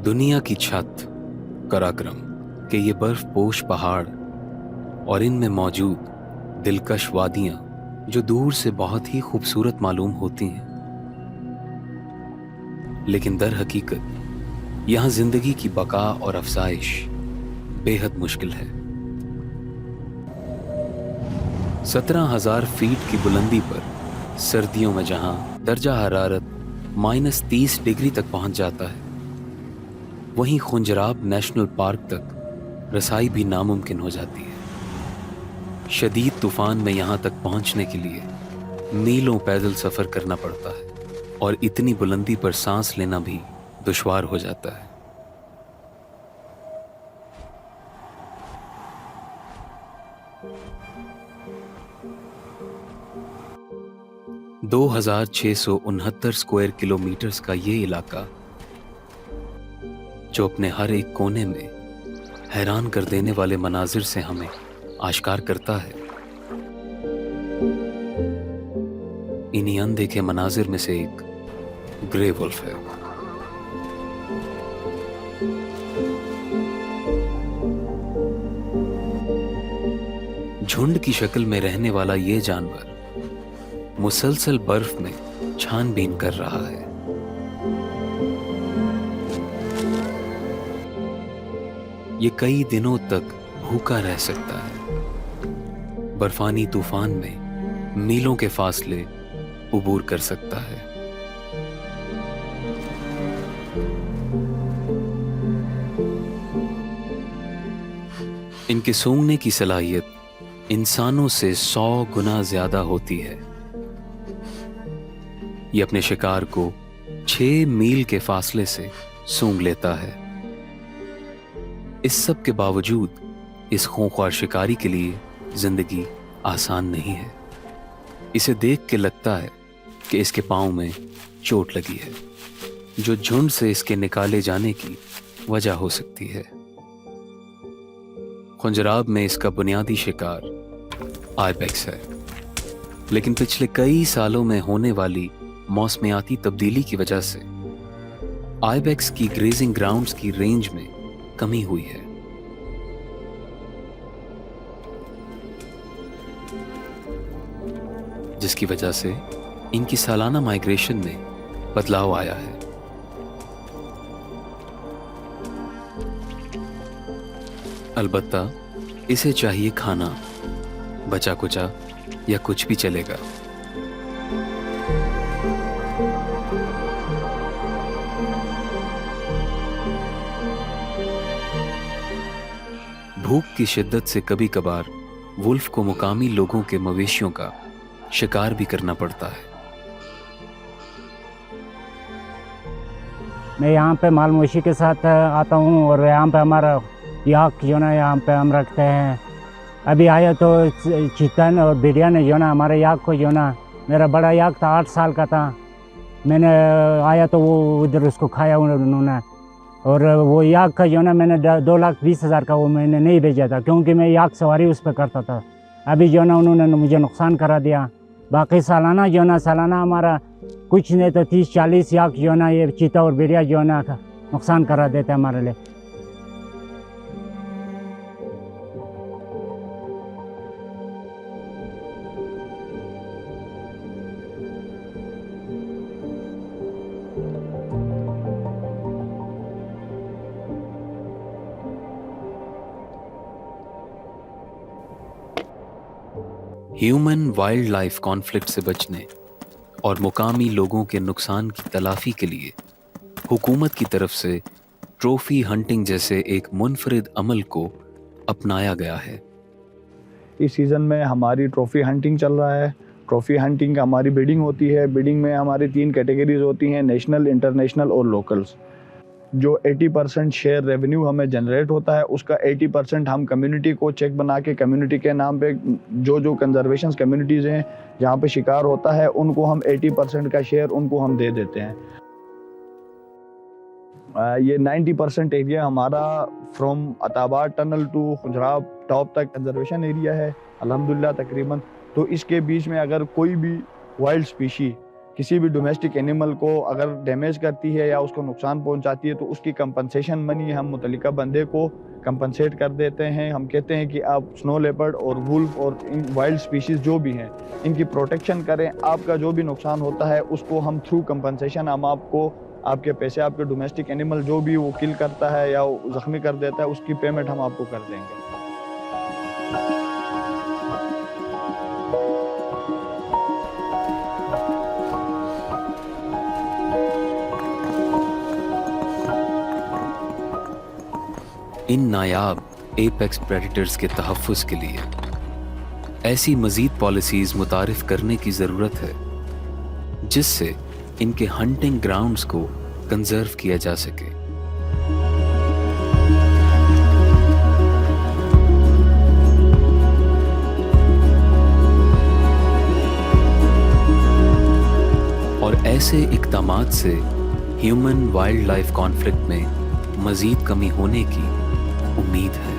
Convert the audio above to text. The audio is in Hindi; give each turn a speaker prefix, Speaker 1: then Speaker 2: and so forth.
Speaker 1: दुनिया की छत कराक्रम के ये बर्फपोश पहाड़ और इनमें मौजूद दिलकश वादियां जो दूर से बहुत ही खूबसूरत मालूम होती हैं, लेकिन दर हकीकत यहां जिंदगी की बका और अफजाइश बेहद मुश्किल है। 17,000 फीट की बुलंदी पर सर्दियों में जहां दर्जा हरारत -30 डिग्री तक पहुंच जाता है, वहीं खुंजराब नेशनल पार्क तक रसाई भी नामुमकिन हो जाती है। शदीद तूफान में यहां तक पहुंचने के लिए मीलों पैदल सफर करना पड़ता है और इतनी बुलंदी पर सांस लेना भी दुश्वार हो जाता है। (2,669 स्क्वायर किलोमीटर्स का ये इलाका, जो अपने हर एक कोने में हैरान कर देने वाले मनाजिर से हमें आश्कार करता है, इन्हीं अनदेखे मनाजिर में से एक ग्रे वुल्फ है। झुंड की शक्ल में रहने वाला ये जानवर मुसलसल बर्फ में छानबीन कर रहा है। ये कई दिनों तक भूखा रह सकता है, बर्फानी तूफान में मीलों के फासले उबूर कर सकता है। इनके सूंघने की सलाहियत इंसानों से 100 गुना ज्यादा होती है। ये अपने शिकार को 6 मील के फासले से सूंघ लेता है। इस सब के बावजूद इस खूंखार शिकारी के लिए जिंदगी आसान नहीं है। इसे देख के लगता है कि इसके पांव में चोट लगी है, जो झुंड से इसके निकाले जाने की वजह हो सकती है। खुंजराब में इसका बुनियादी शिकार आइबेक्स है, लेकिन पिछले कई सालों में होने वाली मौसमियाती तब्दीली की वजह से आइबेक्स की ग्रेजिंग ग्राउंड्स की रेंज में कमी हुई है। जिसकी वजह से इनकी सालाना माइग्रेशन में बदलाव आया है। अलबत्ता इसे चाहिए खाना, बचा कुचा या कुछ भी चलेगा। भूख की शिद्दत से कभी कभार वुल्फ को मुकामी लोगों के मवेशियों का शिकार भी करना पड़ता है।
Speaker 2: मैं यहाँ पे माल मवेशी के साथ आता हूँ और यहाँ पे हमारा याक जो ना यहाँ पे हम रखते हैं। अभी आया तो चितन और बिरयानी जो ना हमारे याक को जो ना, मेरा बड़ा याक था 8 साल का था। मैंने आया तो वो उधर उसको खाया उन्होंने, और वो याक का जो ना मैंने 2,20,000 का वो मैंने नहीं भेजा था, क्योंकि मैं याक सवारी उस पर करता था। अभी जो ना उन्होंने मुझे नुकसान करा दिया। बाकी सालाना जो ना सालाना हमारा कुछ नहीं तो 30-40 याक जो ना ये चीता और बिरिया जो ना नुकसान करा देते हमारे लिए।
Speaker 1: ह्यूमन वाइल्ड लाइफ कॉन्फ्लिक्ट से बचने और मुकामी लोगों के नुकसान की तलाफी के लिए हुकूमत की तरफ से ट्रॉफी हंटिंग जैसे एक मुनफरिद अमल को अपनाया गया है।
Speaker 3: इस सीज़न में हमारी ट्रॉफी हंटिंग चल रहा है। ट्रॉफी हंटिंग हमारी बिडिंग होती है। बिडिंग में हमारी 3 कैटेगरीज होती हैं, नेशनल, इंटरनेशनल और लोकल्स। जो 80% शेयर रेवेन्यू हमें जनरेट होता है, उसका 80% हम कम्युनिटी को चेक बना के कम्युनिटी के नाम पे जो कंजर्वेशन कम्युनिटीज़ हैं जहाँ पे शिकार होता है, उनको हम 80% का शेयर उनको हम दे देते हैं। ये 90% एरिया हमारा from Attabad tunnel to Khunjerab top तक कंजर्वेशन एरिया है अल्हम्दुलिल्लाह तकरीबन। तो इसके बीच में अगर कोई भी वाइल्ड स्पीशी किसी भी डोमेस्टिक एनिमल को अगर डैमेज करती है या उसको नुकसान पहुंचाती है तो उसकी कंपनसेशन मनी हम मुतल्लिका बंदे को कंपनसेट कर देते हैं। हम कहते हैं कि आप स्नो लेपर्ड और वुल्फ और इन वाइल्ड स्पीशीज़ जो भी हैं इनकी प्रोटेक्शन करें। आपका जो भी नुकसान होता है उसको हम थ्रू कंपनसेशन हम आपको आपके पैसे, आपके डोमेस्टिक एनिमल जो भी वो किल करता है या वो ज़ख्मी कर देता है उसकी पेमेंट हम आपको कर देंगे।
Speaker 1: इन नायाब एपेक्स प्रेडेटर्स के तहफ़्फ़ुज़ के लिए ऐसी मज़ीद पॉलिसीज़ मुतारिफ़ करने की ज़रूरत है जिससे इनके हंटिंग ग्राउंड्स को कंज़र्व किया जा सके। और ऐसे इक़दामात से ह्यूमन वाइल्ड लाइफ कॉन्फ्लिक्ट में मज़ीद कमी होने की उम्मीद है।